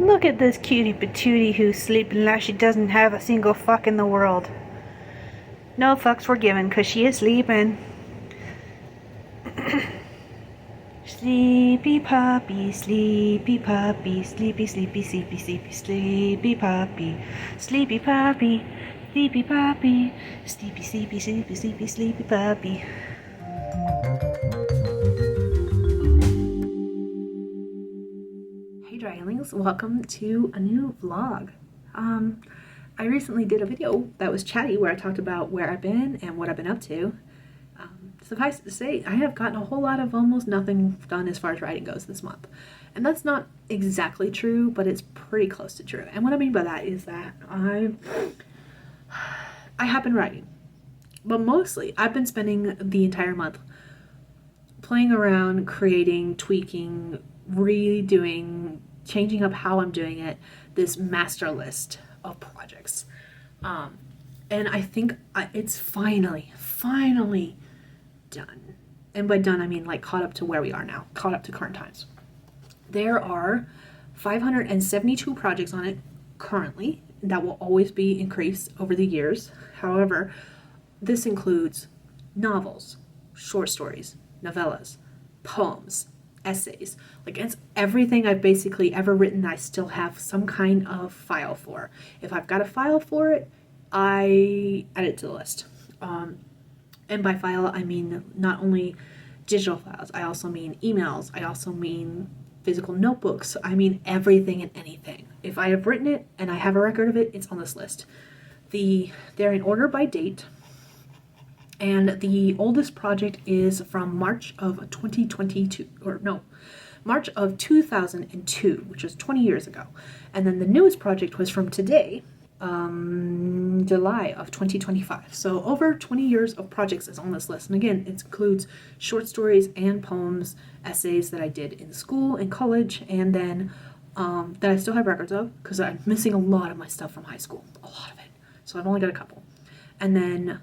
Look at this cutie patootie who's sleeping like she doesn't have a single fuck in the world. No fucks were given because she is sleeping. Sleepy puppy, sleepy puppy, sleepy, sleepy, sleepy, sleepy, sleepy puppy, sleepy puppy, sleepy puppy, sleepy, sleepy, sleepy, sleepy, sleepy puppy. Hey darlings, welcome to a new vlog. I recently did a video that was chatty where I talked about where I've been and what I've been up to. Suffice it to say, I have gotten a whole lot of almost nothing done as far as writing goes this month. And that's not exactly true, but it's pretty close to true. And what I mean by that is that I have been writing. But mostly, I've been spending the entire month playing around, creating, tweaking, redoing, changing up how I'm doing it, this master list of projects. And I think it's finally done. And by done, I mean like caught up to where we are now, caught up to current times. There are 572 projects on it currently. That will always be increased over the years. However, this includes novels, short stories, novellas, poems, essays. Like, it's everything I've basically ever written I still have some kind of file for. If I've got a file for it, I add it to the list. And by file, I mean not only digital files, I also mean emails, I also mean physical notebooks, I mean everything and anything. If I have written it and I have a record of it, it's on this list. They're in order by date, and the oldest project is from March of 2022, March of 2002, which was 20 years ago. And then the newest project was from today, July of 2025. So over 20 years of projects is on this list. And again, it includes short stories and poems, essays that I did in school and college, and then that I still have records of because I'm missing a lot of my stuff from high school, a lot of it. So I've only got a couple. And then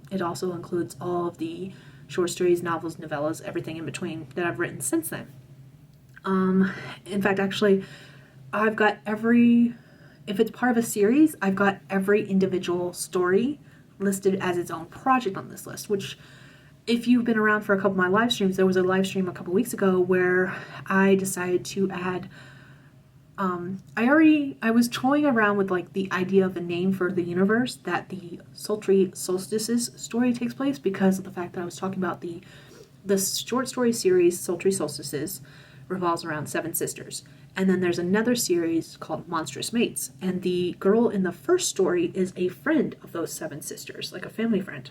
it also includes all of the short stories, novels, novellas, everything in between that I've written since then. In fact, actually, I've got if it's part of a series, I've got every individual story listed as its own project on this list, which, if you've been around for a couple of my live streams, there was a live stream a couple weeks ago where I decided to add, I was toying around with like the idea of the name for the universe that the Sultry Solstices story takes place, because of the fact that I was talking about the short story series Sultry Solstices revolves around 7 sisters. And then there's another series called Monstrous Mates. And the girl in the first story is a friend of those 7 sisters, like a family friend.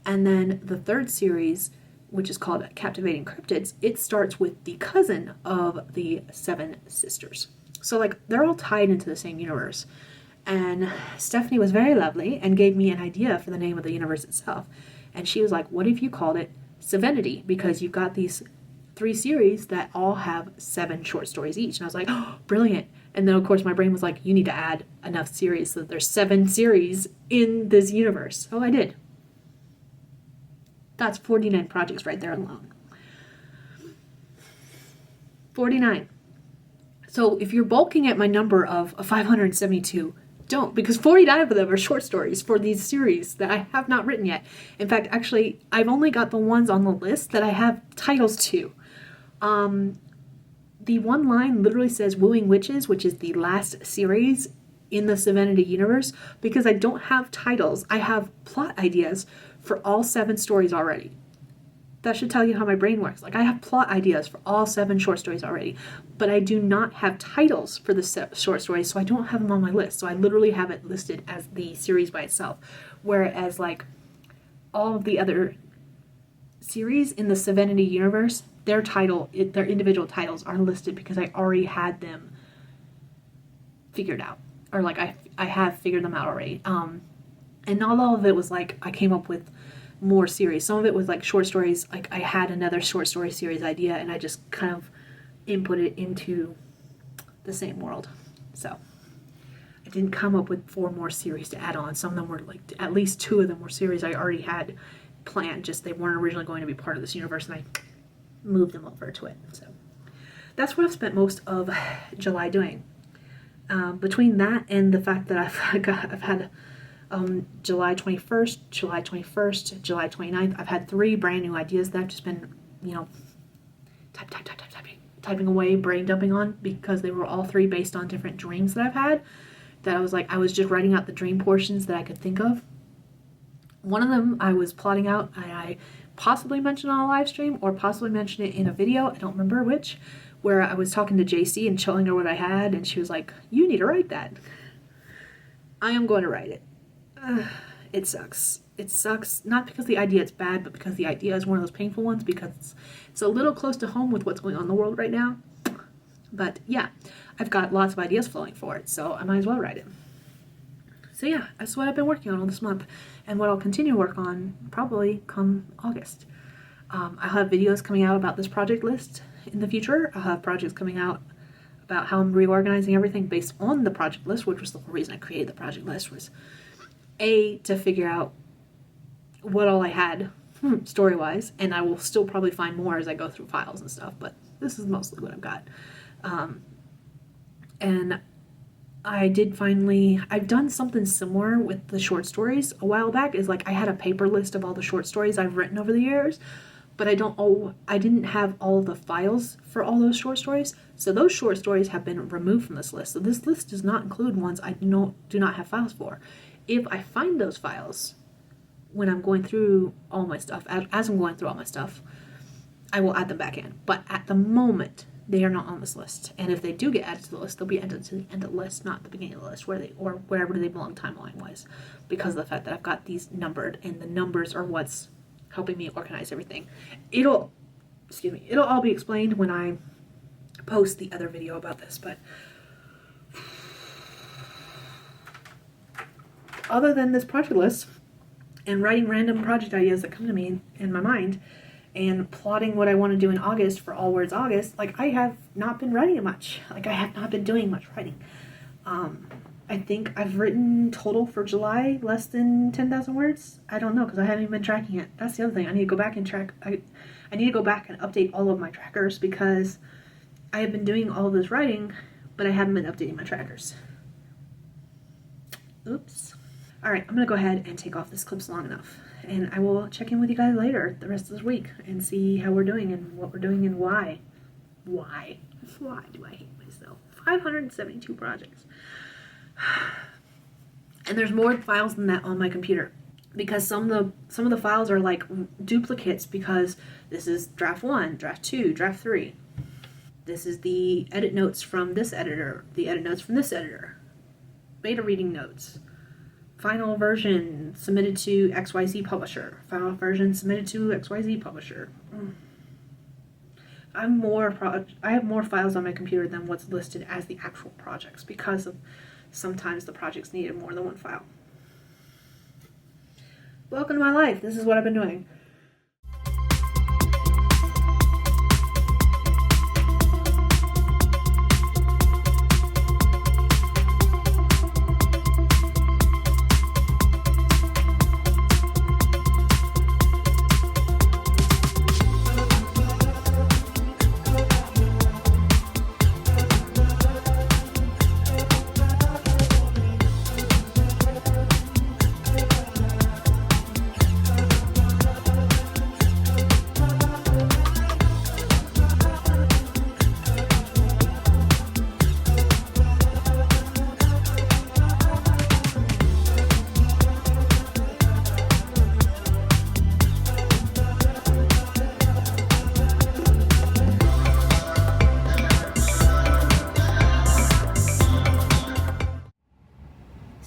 And then the third series, which is called Captivating Cryptids, it starts with the cousin of the 7 sisters. So like they're all tied into the same universe. And Stephanie was very lovely and gave me an idea for the name of the universe itself. And she was like, what if you called it Sevenity? Because you've got these 3 series that all have 7 short stories each. And I was like, oh, brilliant. And then of course my brain was like, you need to add enough series so that there's 7 series in this universe. So I did. That's 49 projects right there alone. 49. So if you're balking at my number of 572, don't, because 49 of them are short stories for these series that I have not written yet. In fact, actually, I've only got the ones on the list that I have titles to. The one line literally says Wooing Witches, which is the last series in the Sevenity universe, because I don't have titles. I have plot ideas for all 7 stories already. That should tell you how my brain works. Like, I have plot ideas for all 7 short stories already, but I do not have titles for the short stories, so I don't have them on my list. So I literally have it listed as the series by itself. Whereas, like, all of the other series in the Sevenity universe, their individual titles are listed because I already had them figured out. Or, like, I have figured them out already. And not all of it was, like, I came up with more series. Some of it was like short stories, like I had another short story series idea and I just kind of input it into the same world. So I didn't come up with 4 more series to add on. Some of them were like, at least 2 of them were series I already had planned, just they weren't originally going to be part of this universe, and I moved them over to it. So that's what I've spent most of July doing. between that and the fact that I've had July 21st, July 21st, July 29th, I've had 3 brand new ideas that I've just been, typing away, brain dumping on, because they were all 3 based on different dreams that I've had, that I was just writing out the dream portions that I could think of. One of them I was plotting out, and I possibly mentioned on a live stream or possibly mentioned it in a video, I don't remember which, where I was talking to JC and showing her what I had, and she was like, you need to write that. I am going to write it. It sucks. It sucks, not because the idea is bad, but because the idea is one of those painful ones, because it's a little close to home with what's going on in the world right now. But yeah, I've got lots of ideas flowing for it, so I might as well write it. So yeah, that's what I've been working on all this month, and what I'll continue to work on probably come August. I'll have videos coming out about this project list in the future. I'll have projects coming out about how I'm reorganizing everything based on the project list, which was the whole reason I created the project list, was to figure out what all I had story-wise, and I will still probably find more as I go through files and stuff, but this is mostly what I've got. And I've done something similar with the short stories a while back. Is like I had a paper list of all the short stories I've written over the years, but I didn't have all the files for all those short stories, so those short stories have been removed from this list. So this list does not include ones I do not have files for. If I find those files when I'm going through all my stuff, as I'm going through all my stuff, I will add them back in. But at the moment, they are not on this list. And if they do get added to the list, they'll be added to the end of the list, not the beginning of the list, or wherever they belong timeline-wise, because of the fact that I've got these numbered, and the numbers are what's helping me organize everything. It'll all be explained when I post the other video about this, but other than this project list and writing random project ideas that come to me in my mind and plotting what I want to do in August for All Words August, like, I have not been writing much. Like, I have not been doing much writing. I think I've written total for July less than 10,000 words. I don't know, because I haven't even been tracking it. That's the other thing. I need to go back and track. I need to go back and update all of my trackers, because I have been doing all of this writing, but I haven't been updating my trackers. Oops. Alright, I'm going to go ahead and take off this clips long enough, and I will check in with you guys later the rest of this week and see how we're doing and what we're doing and why. Why do I hate myself? 572 projects. And there's more files than that on my computer, because some of the files are like duplicates, because this is draft 1, draft 2, draft 3. This is the edit notes from this editor, the edit notes from this editor, beta reading notes, final version submitted to XYZ publisher, final version submitted to XYZ publisher. I have more files on my computer than what's listed as the actual projects, because of sometimes the projects needed more than one file. Welcome to my life. This is what I've been doing.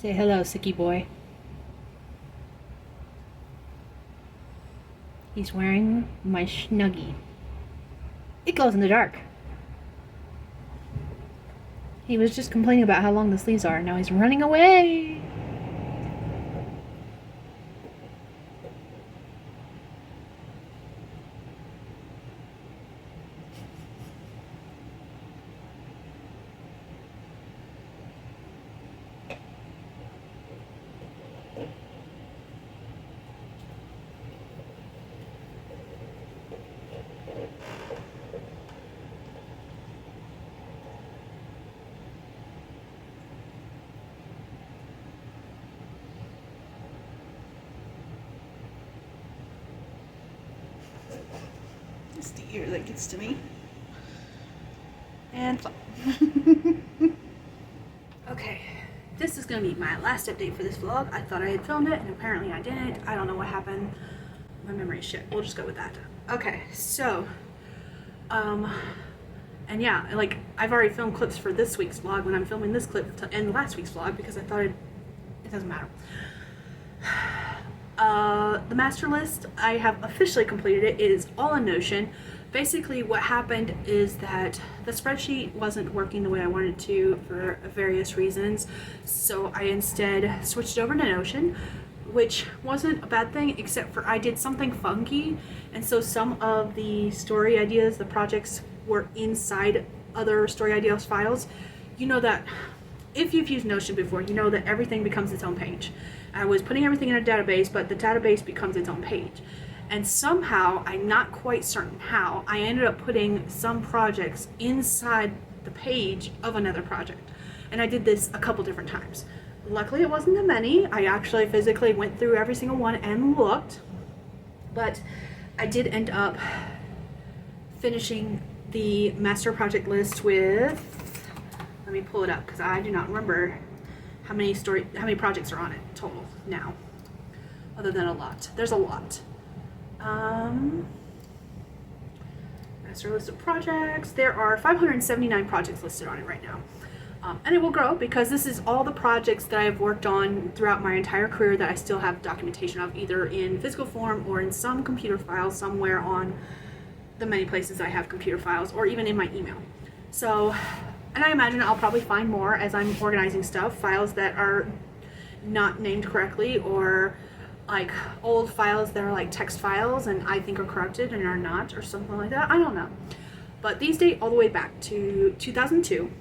Say hello, Sicky boy. He's wearing my Snuggie. It glows in the dark. He was just complaining about how long the sleeves are, and now he's running away. It's the ear that gets to me. And Okay, this is gonna be my last update for this vlog. I thought I had filmed it and apparently I didn't. I don't know what happened. My memory is shit. We'll just go with that. Okay, so, and yeah, like I've already filmed clips for this week's vlog when I'm filming this clip to end last week's vlog because I thought it doesn't matter. The master list, I have officially completed it. It is all in Notion. Basically what happened is that the spreadsheet wasn't working the way I wanted to for various reasons, so I instead switched over to Notion, which wasn't a bad thing except for I did something funky, and so some of the story ideas, the projects, were inside other story ideas files. You know that if you've used Notion before, you know that everything becomes its own page. I was putting everything in a database, but the database becomes its own page. And somehow, I'm not quite certain how, I ended up putting some projects inside the page of another project. And I did this a couple different times. Luckily, it wasn't that many. I actually physically went through every single one and looked. But I did end up finishing the master project list with, let me pull it up because I do not remember how many projects are on it total now, other than a lot. There's a lot. Master list of projects. There are 579 projects listed on it right now. And it will grow because this is all the projects that I have worked on throughout my entire career that I still have documentation of, either in physical form or in some computer file somewhere on the many places I have computer files, or even in my email. So, and I imagine I'll probably find more as I'm organizing stuff, files that are not named correctly, or like old files that are like text files and I think are corrupted and are not, or something like that. I don't know. But these date all the way back to 2002.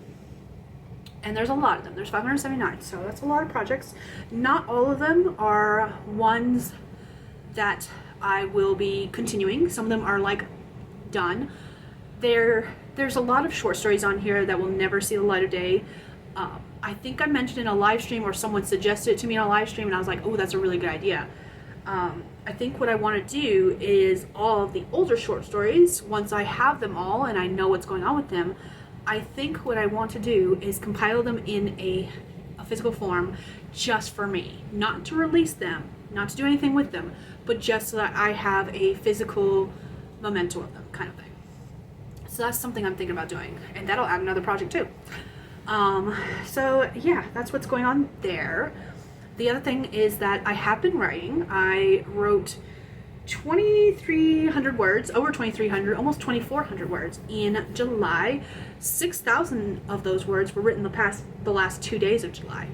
And there's a lot of them. There's 579, so that's a lot of projects. Not all of them are ones that I will be continuing. Some of them are like done. There's a lot of short stories on here that will never see the light of day. I think I mentioned in a live stream, or someone suggested it to me in a live stream, and I was like, oh, that's a really good idea. I think what I want to do is all of the older short stories, once I have them all and I know what's going on with them, I think what I want to do is compile them in a physical form just for me. Not to release them, not to do anything with them, but just so that I have a physical memento of them, kind of thing. So that's something I'm thinking about doing, and that'll add another project too. So yeah, that's what's going on there. The other thing is that I have been writing. I wrote 2,300 words, over 2,300, almost 2,400 words in July. 6,000 of those words were written the last 2 days of July.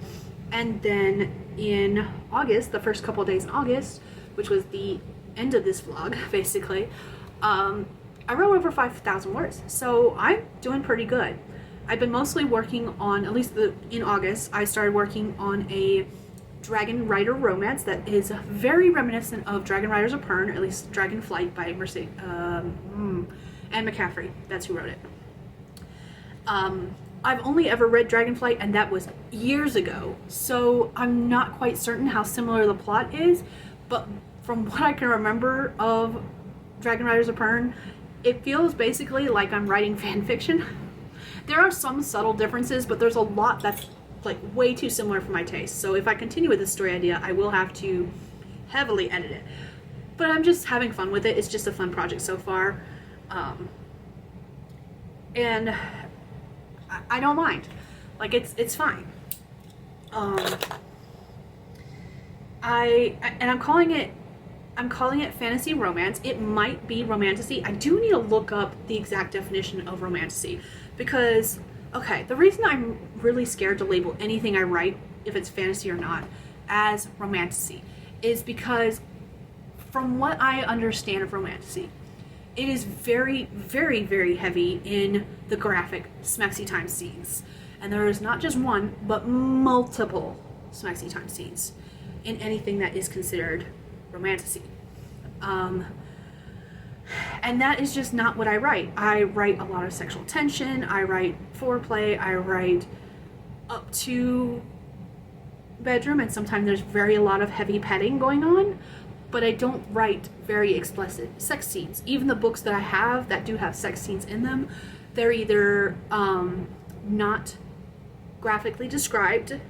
And then in August, the first couple of days in August, which was the end of this vlog, basically, I wrote over 5,000 words. So I'm doing pretty good. I've been mostly working on, at least in August, I started working on a Dragon Rider romance that is very reminiscent of Dragon Riders of Pern, at least Dragon Flight by Anne McCaffrey. That's who wrote it. I've only ever read Dragonflight, and that was years ago, so I'm not quite certain how similar the plot is, but from what I can remember of Dragon Riders of Pern, it feels basically like I'm writing fan fiction. There are some subtle differences, but there's a lot that's like way too similar for my taste. So if I continue with this story idea, I will have to heavily edit it. But I'm just having fun with it. It's just a fun project so far. And I don't mind. Like, it's fine. I'm calling it fantasy romance. It might be romantasy. I do need to look up the exact definition of romantasy because, okay, the reason I'm really scared to label anything I write, if it's fantasy or not, as romantasy is because from what I understand of romantasy, it is very, very, very heavy in the graphic smexy time scenes. And there is not just one, but multiple smexy time scenes in anything that is considered romantasy. And that is just not what I write. I write a lot of sexual tension, I write foreplay, I write up to bedroom, and sometimes there's a lot of heavy petting going on. but I don't write very explicit sex scenes. Even the books that I have that do have sex scenes in them, they're either not graphically described,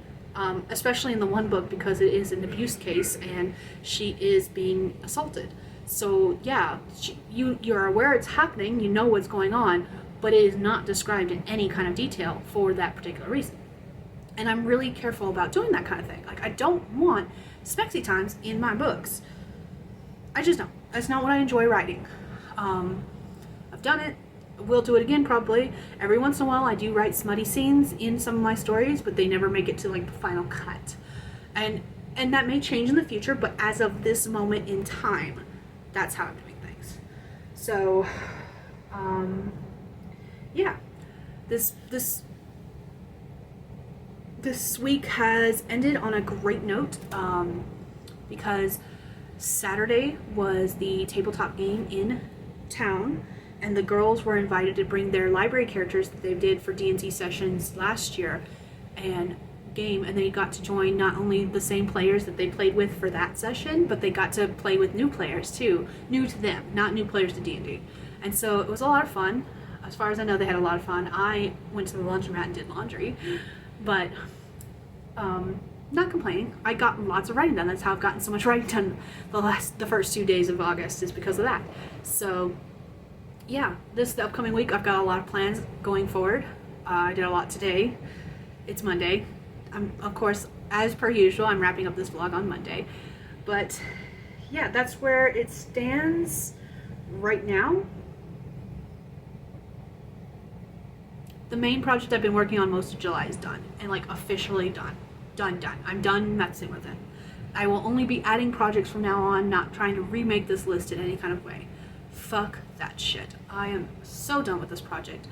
especially in the one book because it is an abuse case and she is being assaulted. So yeah, you're aware it's happening, you know what's going on, but it is not described in any kind of detail for that particular reason. And I'm really careful about doing that kind of thing. Like, I don't want spexy times in my books. I just don't. That's not what I enjoy writing. I've done it. Will do it again probably. Every once in a while I do write smutty scenes in some of my stories, but they never make it to like the final cut. And that may change in the future, but as of this moment in time, that's how I'm doing things. So, yeah. This week has ended on a great note, because Saturday was the tabletop game in town, and the girls were invited to bring their library characters that they did for D&D sessions last year and game, and they got to join not only the same players that they played with for that session, but they got to play with new players too, new to them, not new players to D&D. And so it was a lot of fun. As far as I know, they had a lot of fun. I went to the laundromat and did laundry, but not complaining. I got lots of writing done. That's how I've gotten so much writing done the first 2 days of August, is because of that. So yeah, the upcoming week I've got a lot of plans going forward. I did a lot today. It's Monday. Of course, as per usual, I'm wrapping up this vlog on Monday. But yeah, that's where it stands right now. The main project I've been working on most of July is done, and like officially done. Done. I'm done messing with it. I will only be adding projects from now on, not trying to remake this list in any kind of way. Fuck that shit. I am so done with this project.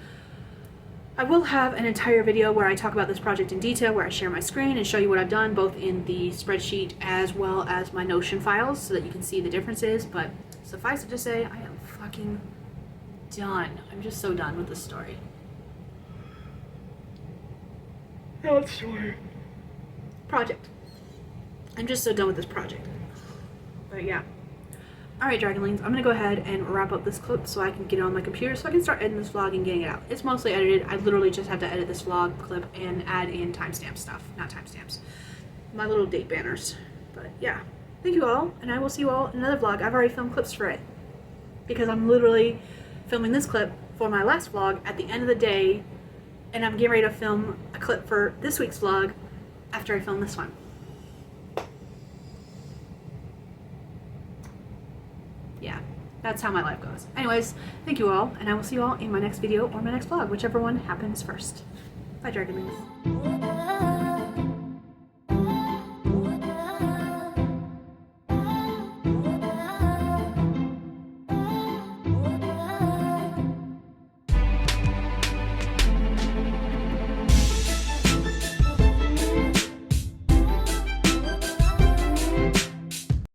I will have an entire video where I talk about this project in detail, where I share my screen and show you what I've done, both in the spreadsheet as well as my Notion files, so that you can see the differences. But suffice it to say, I am fucking done. I'm just so done with this story. Not story. Project. I'm just so done with this project. But yeah. Alright, Dragonlings, I'm gonna go ahead and wrap up this clip so I can get it on my computer so I can start editing this vlog and getting it out. It's mostly edited. I literally just have to edit this vlog clip and add in timestamp stuff. Not timestamps. My little date banners. But yeah. Thank you all, and I will see you all in another vlog. I've already filmed clips for it, because I'm literally filming this clip for my last vlog at the end of the day, and I'm getting ready to film a clip for this week's vlog after I film this one. Yeah, that's how my life goes. Anyways, thank you all, and I will see you all in my next video or my next vlog, whichever one happens first. Bye, Dragonlings.